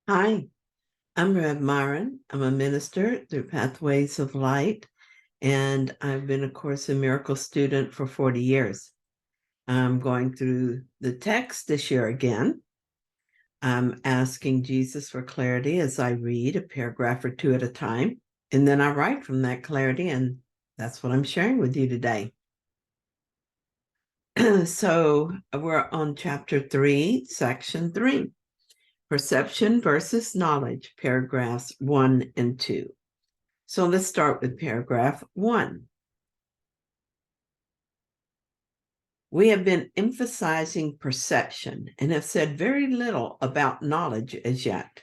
Hi, I'm Rev Myron. I'm a minister through Pathways of Light, and I've been a Course in Miracles student for 40 years. I'm going through the text this year again. I'm asking Jesus for clarity as I read a paragraph or two at a time, and then I write from that clarity, and that's what I'm sharing with you today. So we're on chapter 3, section 3. Perception versus knowledge, paragraphs 1 and 2. So let's start with paragraph 1. We have been emphasizing perception and have said very little about knowledge as yet.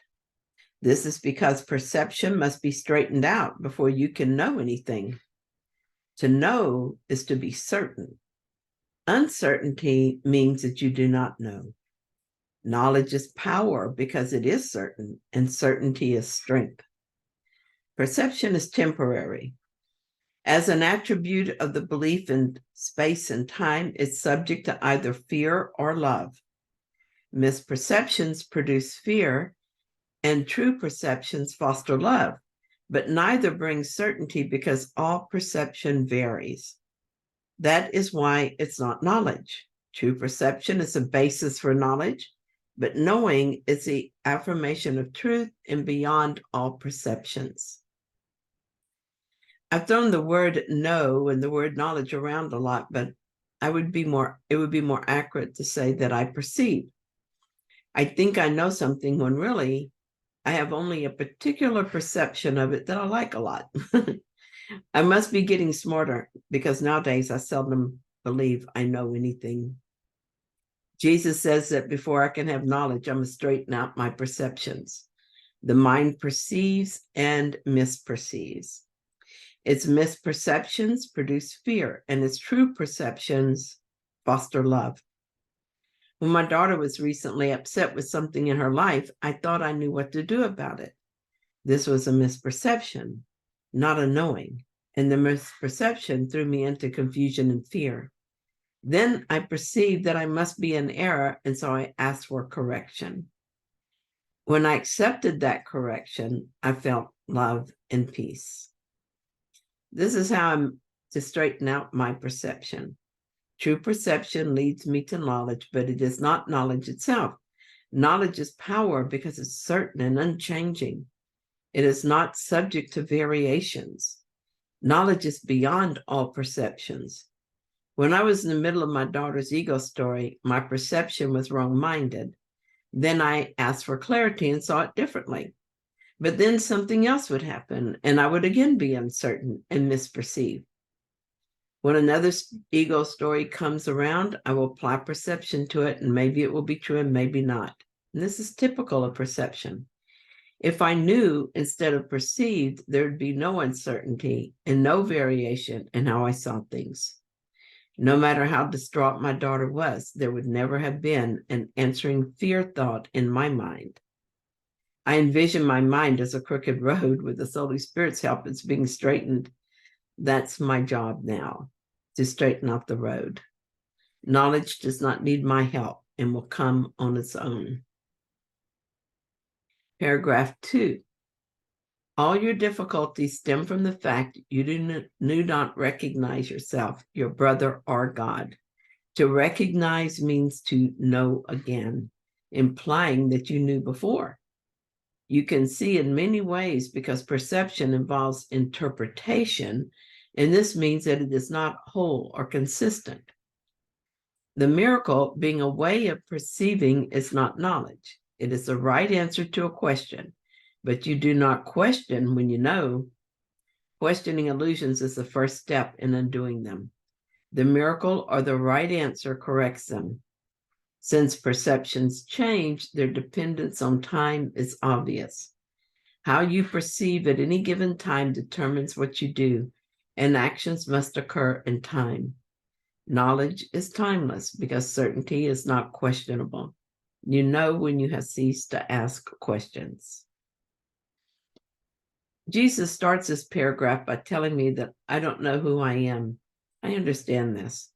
This is because perception must be straightened out before you can know anything. To know is to be certain. Uncertainty means that you do not know. Knowledge is power because it is certain, and certainty is strength. Perception is temporary. As an attribute of the belief in space and time, it's subject to either fear or love. Misperceptions produce fear, and true perceptions foster love, but neither brings certainty because all perception varies. That is why it's not knowledge. True perception is a basis for knowledge, but knowing is the affirmation of truth and beyond all perceptions. I've thrown the word know and the word knowledge around a lot, but it would be more accurate to say that I perceive. I think I know something when really I have only a particular perception of it that I like a lot. I must be getting smarter because nowadays I seldom believe I know anything. Jesus says that before I can have knowledge, I must straighten out my perceptions. The mind perceives and misperceives. Its misperceptions produce fear, and its true perceptions foster love. When my daughter was recently upset with something in her life, I thought I knew what to do about it. This was a misperception, not a knowing, and the misperception threw me into confusion and fear. Then I perceived that I must be in error, and so I asked for correction. When I accepted that correction, I felt love and peace. This is how I'm to straighten out my perception. True perception leads me to knowledge, but it is not knowledge itself. Knowledge is power because it's certain and unchanging. It is not subject to variations. Knowledge is beyond all perceptions. When I was in the middle of my daughter's ego story, my perception was wrong-minded. Then I asked for clarity and saw it differently. But then something else would happen, and I would again be uncertain and misperceive. When another ego story comes around, I will apply perception to it, and maybe it will be true and maybe not. And this is typical of perception. If I knew instead of perceived, there would be no uncertainty and no variation in how I saw things. No matter how distraught my daughter was, there would never have been an answering fear thought in my mind. I envision my mind as a crooked road with the Holy Spirit's help. It's being straightened. That's my job now, to straighten out the road. Knowledge does not need my help and will come on its own. Paragraph 2. All your difficulties stem from the fact you do not recognize yourself, your brother, or God. To recognize means to know again, implying that you knew before. You can see in many ways because perception involves interpretation, and this means that it is not whole or consistent. The miracle, being a way of perceiving, is not knowledge. It is the right answer to a question, but you do not question when you know. Questioning illusions is the first step in undoing them. The miracle or the right answer corrects them. Since perceptions change, their dependence on time is obvious. How you perceive at any given time determines what you do, and actions must occur in time. Knowledge is timeless because certainty is not questionable. You know when you have ceased to ask questions. Jesus starts this paragraph by telling me that I don't know who I am. I understand this.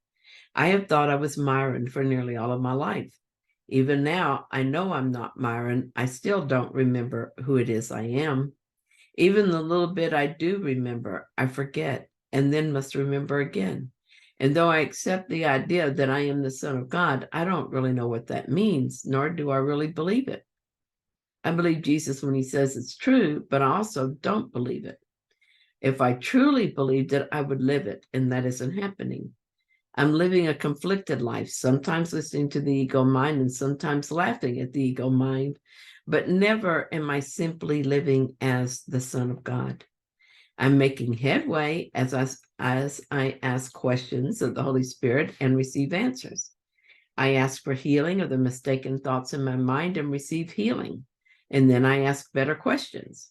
I have thought I was Myron for nearly all of my life. Even now, I know I'm not Myron. I still don't remember who it is I am. Even the little bit I do remember, I forget and then must remember again. And though I accept the idea that I am the Son of God, I don't really know what that means, nor do I really believe it. I believe Jesus when he says it's true, but I also don't believe it. If I truly believed it, I would live it, and that isn't happening. I'm living a conflicted life, sometimes listening to the ego mind and sometimes laughing at the ego mind, but never am I simply living as the Son of God. I'm making headway as I ask questions of the Holy Spirit and receive answers. I ask for healing of the mistaken thoughts in my mind and receive healing. And then I ask better questions.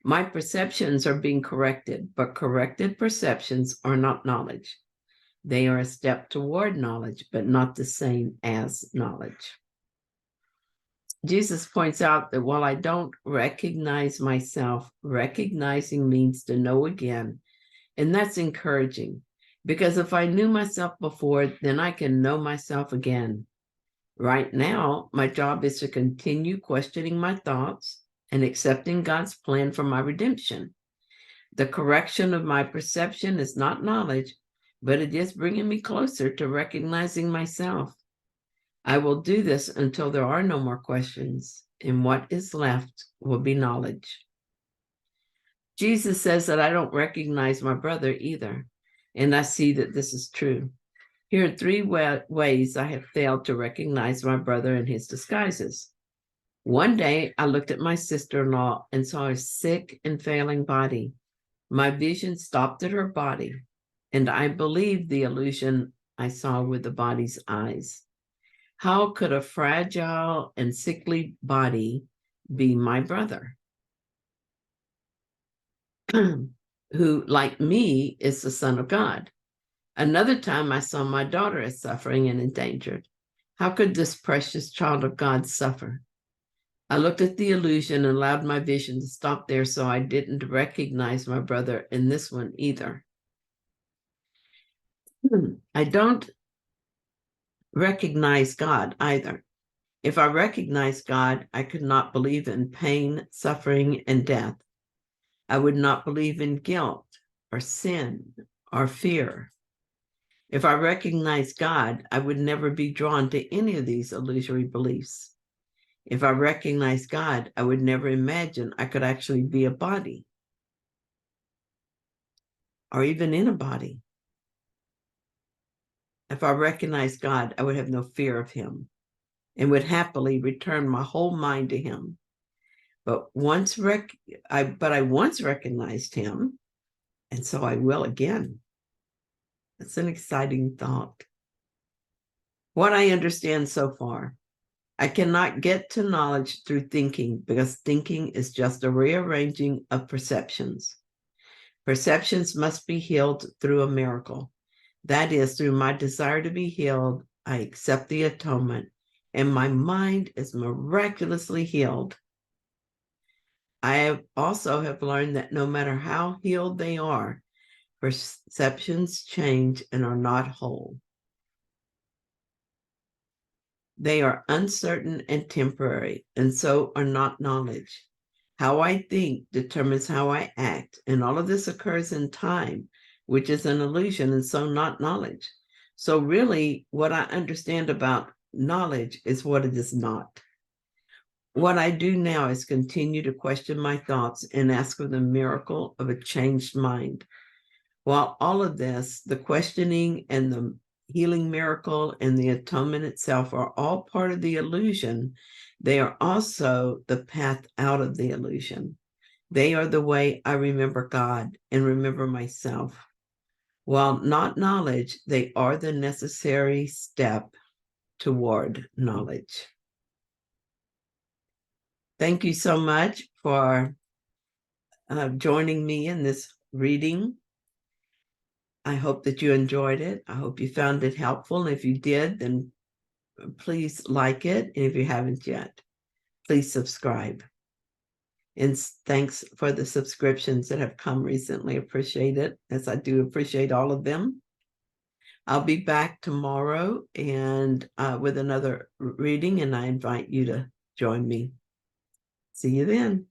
My perceptions are being corrected, but corrected perceptions are not knowledge. They are a step toward knowledge, but not the same as knowledge. Jesus points out that while I don't recognize myself, recognizing means to know again. And that's encouraging, because if I knew myself before, then I can know myself again. Right now, my job is to continue questioning my thoughts and accepting God's plan for my redemption. The correction of my perception is not knowledge, but it is bringing me closer to recognizing myself. I will do this until there are no more questions, and what is left will be knowledge. Jesus says that I don't recognize my brother either, and I see that this is true. Here are three ways I have failed to recognize my brother in his disguises. One day, I looked at my sister-in-law and saw a sick and failing body. My vision stopped at her body, and I believed the illusion I saw with the body's eyes. How could a fragile and sickly body be my brother, who, like me, is the Son of God? Another time I saw my daughter as suffering and endangered. How could this precious child of God suffer? I looked at the illusion and allowed my vision to stop there, so I didn't recognize my brother in this one either. I don't recognize God either. If I recognize God, I could not believe in pain, suffering, and death. I would not believe in guilt or sin or fear. If I recognize God, I would never be drawn to any of these illusory beliefs. If I recognize God, I would never imagine I could actually be a body or even in a body. If I recognize God, I would have no fear of him and would happily return my whole mind to him. But I once recognized him, and so I will again. That's an exciting thought. What I understand so far, I cannot get to knowledge through thinking, because thinking is just a rearranging of perceptions. Perceptions must be healed through a miracle. That is, through my desire to be healed, I accept the atonement, and my mind is miraculously healed. I also have learned that no matter how healed they are, perceptions change and are not whole. They are uncertain and temporary, and so are not knowledge. How I think determines how I act, and all of this occurs in time, which is an illusion, and so not knowledge. So really, what I understand about knowledge is what it is not. What I do now is continue to question my thoughts and ask for the miracle of a changed mind. While all of this, the questioning and the healing miracle and the atonement itself are all part of the illusion, they are also the path out of the illusion. They are the way I remember God and remember myself. While not knowledge, they are the necessary step toward knowledge. Thank you so much for joining me in this reading. I hope that you enjoyed it. I hope you found it helpful. And if you did, then please like it. And if you haven't yet, please subscribe. And thanks for the subscriptions that have come recently. Appreciate it, as I do appreciate all of them. I'll be back tomorrow and with another reading, and I invite you to join me. See you then.